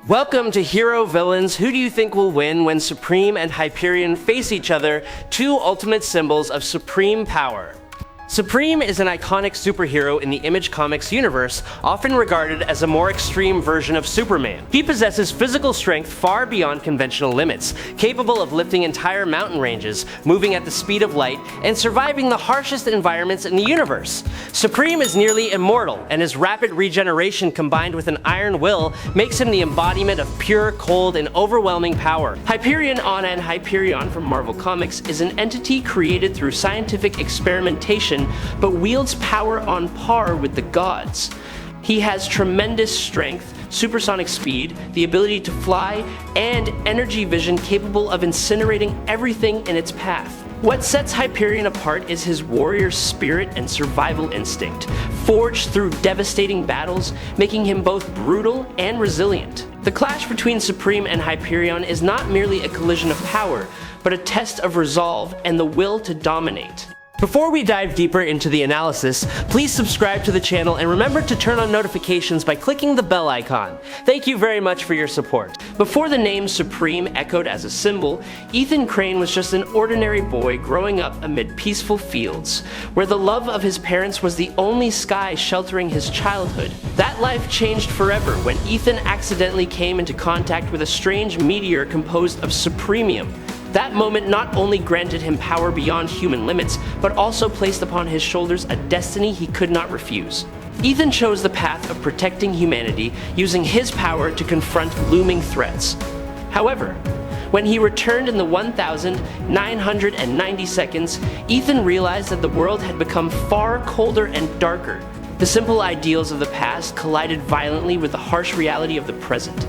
Welcome to Hero Villains. Who do you think will win when Supreme and Hyperion face each other, two ultimate symbols of supreme power? Supreme is an iconic superhero in the Image Comics universe, often regarded as a more extreme version of Superman. He possesses physical strength far beyond conventional limits, capable of lifting entire mountain ranges, moving at the speed of light, and surviving the harshest environments in the universe. Supreme is nearly immortal, and his rapid regeneration combined with an iron will makes him the embodiment of pure, cold, and overwhelming power. Hyperion and Hyperion from Marvel Comics is an entity created through scientific experimentation, but wields power on par with the gods. He has tremendous strength, supersonic speed, the ability to fly, and energy vision capable of incinerating everything in its path. What sets Hyperion apart is his warrior spirit and survival instinct, forged through devastating battles, making him both brutal and resilient. The clash between Supreme and Hyperion is not merely a collision of power, but a test of resolve and the will to dominate. Before we dive deeper into the analysis, please subscribe to the channel and remember to turn on notifications by clicking the bell icon. Thank you very much for your support. Before the name Supreme echoed as a symbol, Ethan Crane was just an ordinary boy growing up amid peaceful fields, where the love of his parents was the only sky sheltering his childhood. That life changed forever when Ethan accidentally came into contact with a strange meteor composed of supremium. That moment not only granted him power beyond human limits, but also placed upon his shoulders a destiny he could not refuse. Ethan chose the path of protecting humanity, using his power to confront looming threats. However, when he returned in the 1990 seconds, Ethan realized that the world had become far colder and darker. The simple ideals of the past collided violently with the harsh reality of the present.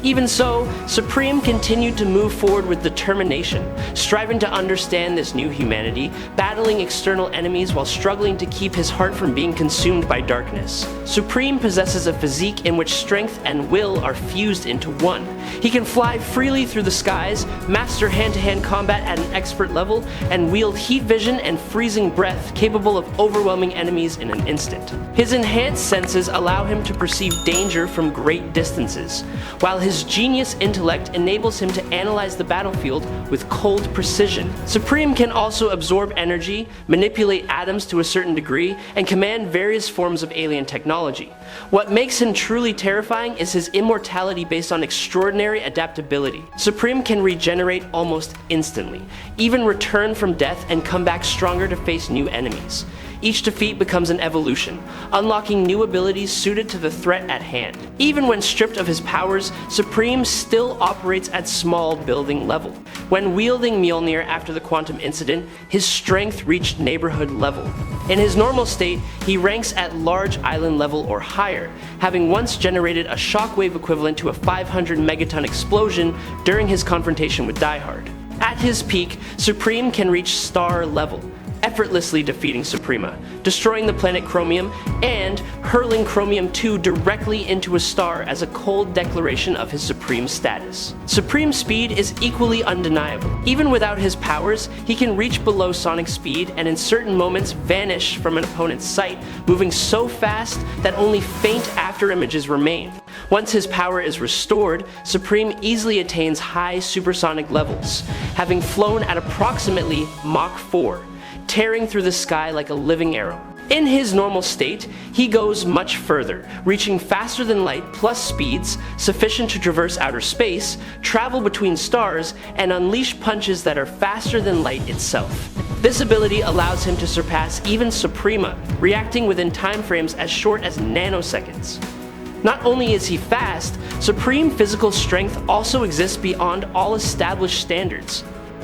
Even so, Supreme continued to move forward with determination, striving to understand this new humanity, battling external enemies while struggling to keep his heart from being consumed by darkness. Supreme possesses a physique in which strength and will are fused into one. He can fly freely through the skies, master hand-to-hand combat at an expert level, and wield heat vision and freezing breath capable of overwhelming enemies in an instant. His enhanced senses allow him to perceive danger from great distances, while his genius intellect enables him to analyze the battlefield with cold precision. Supreme can also absorb energy, manipulate atoms to a certain degree, and command various forms of alien technology. What makes him truly terrifying is his immortality based on extraordinary adaptability. Supreme can regenerate almost instantly, even return from death and come back stronger to face new enemies. Each defeat becomes an evolution, unlocking new abilities suited to the threat at hand. Even when stripped of his powers, Supreme still operates at small building level. When wielding Mjolnir after the quantum incident, his strength reached neighborhood level. In his normal state, he ranks at large island level or higher, having once generated a shockwave equivalent to a 500 megaton explosion during his confrontation with Die Hard. At his peak, Supreme can reach star level, effortlessly defeating Suprema, destroying the planet Chromium, and hurling Chromium-2 directly into a star as a cold declaration of his supreme status. Supreme speed is equally undeniable. Even without his powers, he can reach below sonic speed and in certain moments vanish from an opponent's sight, moving so fast that only faint afterimages remain. Once his power is restored, Supreme easily attains high supersonic levels, having flown at approximately Mach 4, tearing through the sky like a living arrow. In his normal state, he goes much further, reaching faster than light plus speeds sufficient to traverse outer space, travel between stars, and unleash punches that are faster than light itself. This ability allows him to surpass even Suprema, reacting within time frames as short as nanoseconds. Not only is he fast, Supreme physical strength also exists beyond all established standards.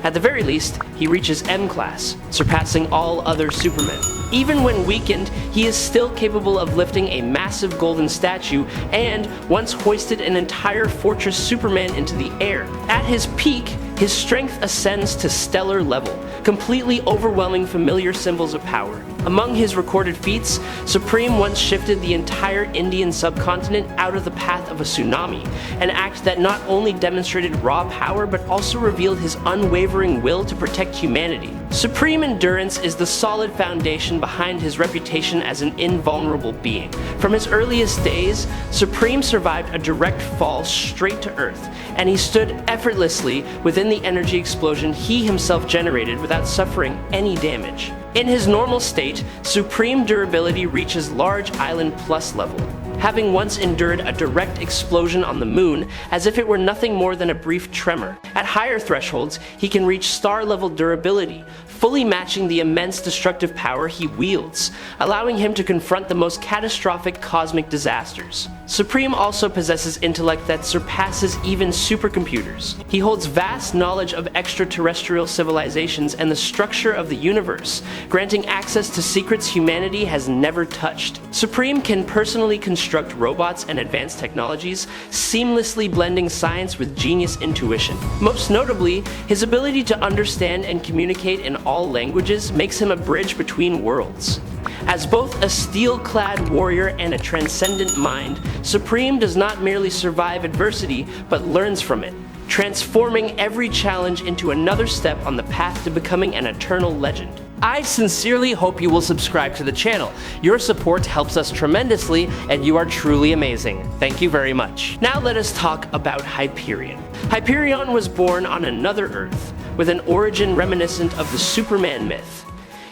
At the very least, he reaches M-class, surpassing all other Supermen. Even when weakened, he is still capable of lifting a massive golden statue and, once hoisted an entire Fortress Superman into the air. At his peak, his strength ascends to stellar level, completely overwhelming familiar symbols of power. Among his recorded feats, Supreme once shifted the entire Indian subcontinent out of the path of a tsunami, an act that not only demonstrated raw power but also revealed his unwavering will to protect humanity. Supreme endurance is the solid foundation behind his reputation as an invulnerable being. From his earliest days, Supreme survived a direct fall straight to Earth, and he stood effortlessly within the energy explosion he himself generated without suffering any damage. In his normal state, Supreme durability reaches large island plus level, having once endured a direct explosion on the moon as if it were nothing more than a brief tremor. At higher thresholds, he can reach star-level durability, fully matching the immense destructive power he wields, allowing him to confront the most catastrophic cosmic disasters. Supreme also possesses intellect that surpasses even supercomputers. He holds vast knowledge of extraterrestrial civilizations and the structure of the universe, granting access to secrets humanity has never touched. Supreme can personally construct robots and advanced technologies, seamlessly blending science with genius intuition. Most notably, his ability to understand and communicate in all languages makes him a bridge between worlds. As both a steel-clad warrior and a transcendent mind, Supreme does not merely survive adversity, but learns from it, transforming every challenge into another step on the path to becoming an eternal legend. I sincerely hope you will subscribe to the channel. Your support helps us tremendously, and you are truly amazing. Thank you very much. Now let us talk about Hyperion. Hyperion was born on another Earth, with an origin reminiscent of the Superman myth.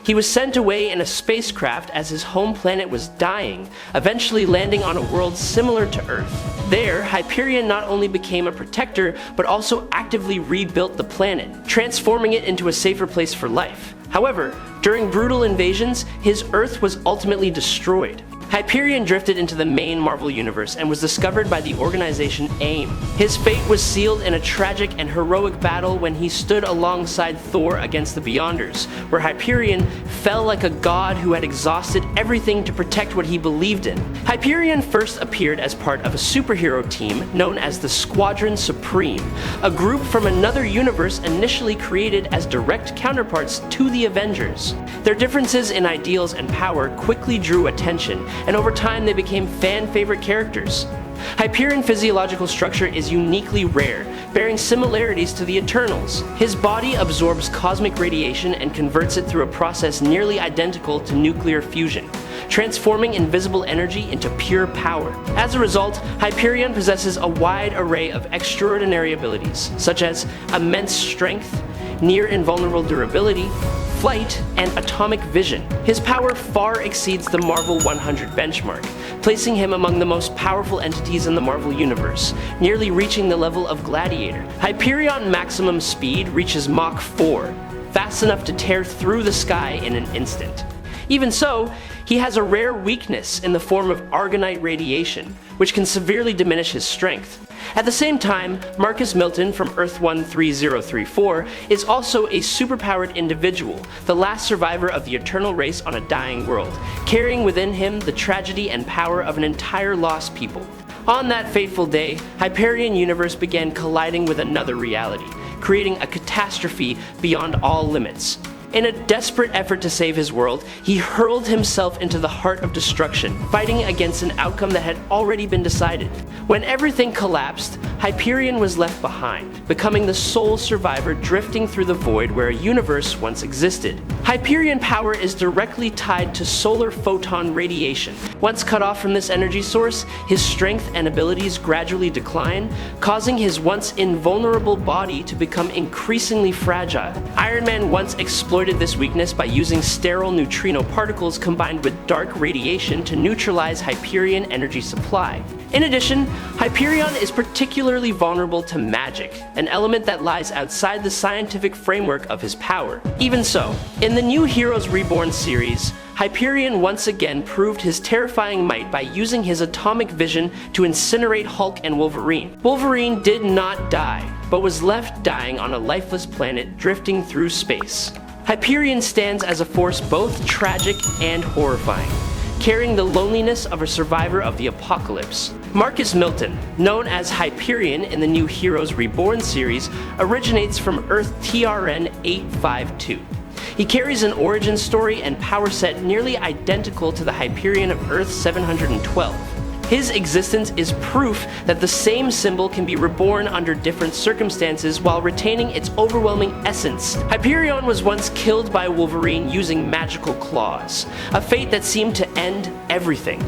He was sent away in a spacecraft as his home planet was dying, eventually landing on a world similar to Earth. There, Hyperion not only became a protector, but also actively rebuilt the planet, transforming it into a safer place for life. However, during brutal invasions, his Earth was ultimately destroyed. Hyperion drifted into the main Marvel universe and was discovered by the organization AIM. His fate was sealed in a tragic and heroic battle when he stood alongside Thor against the Beyonders, where Hyperion fell like a god who had exhausted everything to protect what he believed in. Hyperion first appeared as part of a superhero team known as the Squadron Supreme, a group from another universe initially created as direct counterparts to the Avengers. Their differences in ideals and power quickly drew attention, and over time they became fan-favorite characters. Hyperion physiological structure is uniquely rare, bearing similarities to the Eternals. His body absorbs cosmic radiation and converts it through a process nearly identical to nuclear fusion, transforming invisible energy into pure power. As a result, Hyperion possesses a wide array of extraordinary abilities, such as immense strength, near invulnerable durability, flight, and atomic vision. His power far exceeds the Marvel 100 benchmark, placing him among the most powerful entities in the Marvel universe, nearly reaching the level of Gladiator. Hyperion maximum speed reaches Mach 4, fast enough to tear through the sky in an instant. Even so, he has a rare weakness in the form of Argonite radiation, which can severely diminish his strength. At the same time, Marcus Milton from Earth-13034 is also a superpowered individual, the last survivor of the eternal race on a dying world, carrying within him the tragedy and power of an entire lost people. On that fateful day, Hyperion universe began colliding with another reality, creating a catastrophe beyond all limits. In a desperate effort to save his world, he hurled himself into the heart of destruction, fighting against an outcome that had already been decided. When everything collapsed, Hyperion was left behind, becoming the sole survivor drifting through the void where a universe once existed. Hyperion power is directly tied to solar photon radiation. Once cut off from this energy source, his strength and abilities gradually decline, causing his once invulnerable body to become increasingly fragile. Iron Man once exploited this weakness by using sterile neutrino particles combined with dark radiation to neutralize Hyperion energy supply. In addition, Hyperion is particularly vulnerable to magic, an element that lies outside the scientific framework of his power. Even so, in the new Heroes Reborn series, Hyperion once again proved his terrifying might by using his atomic vision to incinerate Hulk and Wolverine. Wolverine did not die, but was left dying on a lifeless planet drifting through space. Hyperion stands as a force both tragic and horrifying, carrying the loneliness of a survivor of the apocalypse. Marcus Milton, known as Hyperion in the new Heroes Reborn series, originates from Earth TRN 852. He carries an origin story and power set nearly identical to the Hyperion of Earth 712. His existence is proof that the same symbol can be reborn under different circumstances while retaining its overwhelming essence. Hyperion was once killed by Wolverine using magical claws, a fate that seemed to end everything.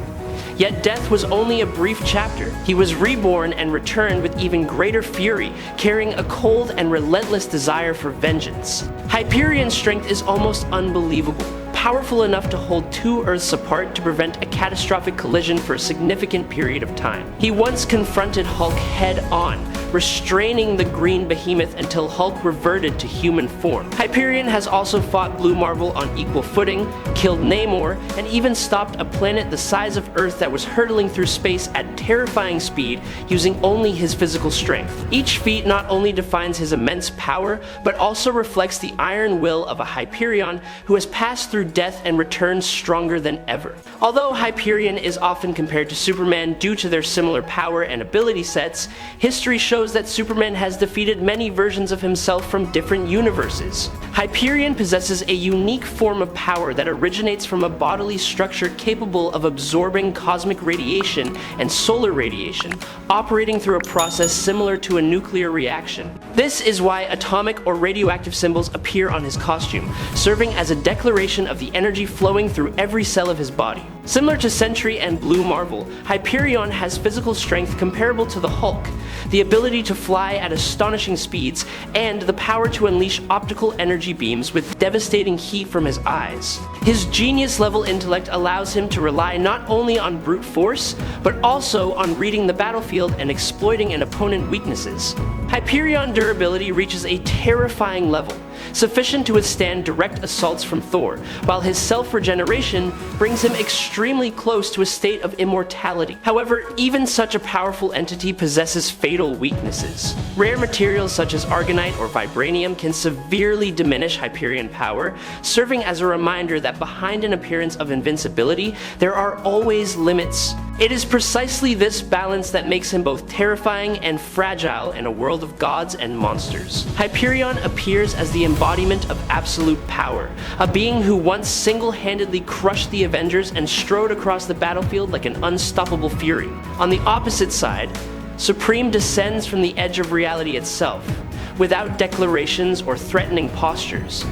Yet death was only a brief chapter. He was reborn and returned with even greater fury, carrying a cold and relentless desire for vengeance. Hyperion's strength is almost unbelievable, powerful enough to hold two Earths apart to prevent a catastrophic collision for a significant period of time. He once confronted Hulk head-on, restraining the green behemoth until Hulk reverted to human form. Hyperion has also fought Blue Marvel on equal footing, killed Namor, and even stopped a planet the size of Earth that was hurtling through space at terrifying speed using only his physical strength. Each feat not only defines his immense power, but also reflects the iron will of a Hyperion who has passed through death and returned stronger than ever. Although Hyperion is often compared to Superman due to their similar power and ability sets, history shows that Superman has defeated many versions of himself from different universes. Hyperion possesses a unique form of power that originates from a bodily structure capable of absorbing cosmic radiation and solar radiation, operating through a process similar to a nuclear reaction. This is why atomic or radioactive symbols appear on his costume, serving as a declaration of the energy flowing through every cell of his body. Similar to Sentry and Blue Marvel, Hyperion has physical strength comparable to the Hulk, the ability to fly at astonishing speeds, and the power to unleash optical energy beams with devastating heat from his eyes. His genius-level intellect allows him to rely not only on brute force, but also on reading the battlefield and exploiting an opponent's weaknesses. Hyperion durability reaches a terrifying level, sufficient to withstand direct assaults from Thor, while his self-regeneration brings him extremely close to a state of immortality. However, even such a powerful entity possesses fatal weaknesses. Rare materials such as argonite or vibranium can severely diminish Hyperion power, serving as a reminder that behind an appearance of invincibility, there are always limits. It is precisely this balance that makes him both terrifying and fragile in a world of gods and monsters. Hyperion appears as the embodiment of absolute power, a being who once single-handedly crushed the Avengers and strode across the battlefield like an unstoppable fury. On the opposite side, Supreme descends from the edge of reality itself, without declarations or threatening postures.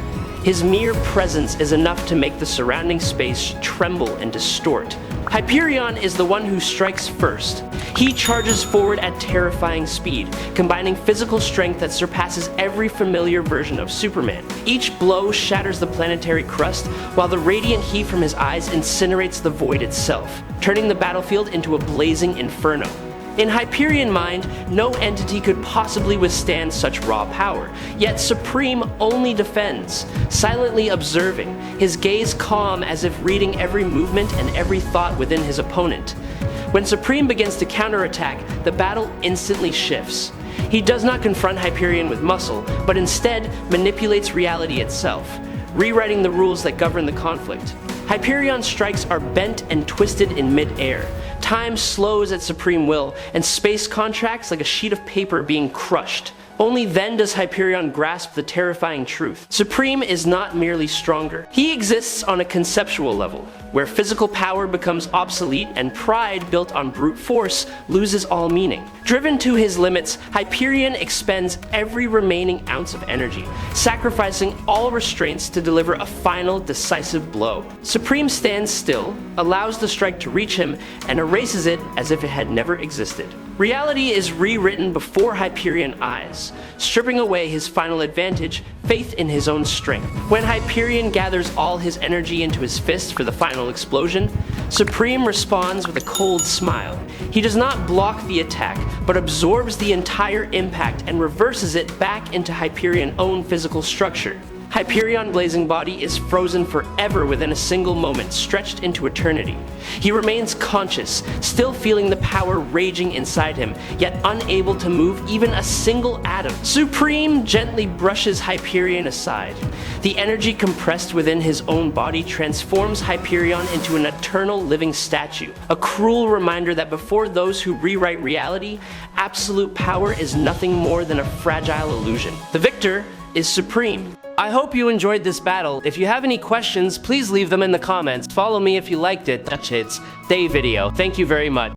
His mere presence is enough to make the surrounding space tremble and distort. Hyperion is the one who strikes first. He charges forward at terrifying speed, combining physical strength that surpasses every familiar version of Superman. Each blow shatters the planetary crust, while the radiant heat from his eyes incinerates the void itself, turning the battlefield into a blazing inferno. In Hyperion mind, no entity could possibly withstand such raw power, yet Supreme only defends, silently observing, his gaze calm as if reading every movement and every thought within his opponent. When Supreme begins to counterattack, the battle instantly shifts. He does not confront Hyperion with muscle, but instead manipulates reality itself, rewriting the rules that govern the conflict. Hyperion's strikes are bent and twisted in mid-air. Time slows at Supreme will, and space contracts like a sheet of paper being crushed. Only then does Hyperion grasp the terrifying truth. Supreme is not merely stronger. He exists on a conceptual level, where physical power becomes obsolete and pride built on brute force loses all meaning. Driven to his limits, Hyperion expends every remaining ounce of energy, sacrificing all restraints to deliver a final, decisive blow. Supreme stands still, allows the strike to reach him, and erases it as if it had never existed. Reality is rewritten before Hyperion eyes, stripping away his final advantage, faith in his own strength. When Hyperion gathers all his energy into his fist for the final explosion, Supreme responds with a cold smile. He does not block the attack, but absorbs the entire impact and reverses it back into Hyperion's own physical structure. Hyperion's blazing body is frozen forever within a single moment, stretched into eternity. He remains conscious, still feeling the power raging inside him, yet unable to move even a single atom. Supreme gently brushes Hyperion aside. The energy compressed within his own body transforms Hyperion into an eternal living statue, a cruel reminder that before those who rewrite reality, absolute power is nothing more than a fragile illusion. The victor is Supreme. I hope you enjoyed this battle. If you have any questions, please leave them in the comments. Follow me if you liked it. That's its day video. Thank you very much.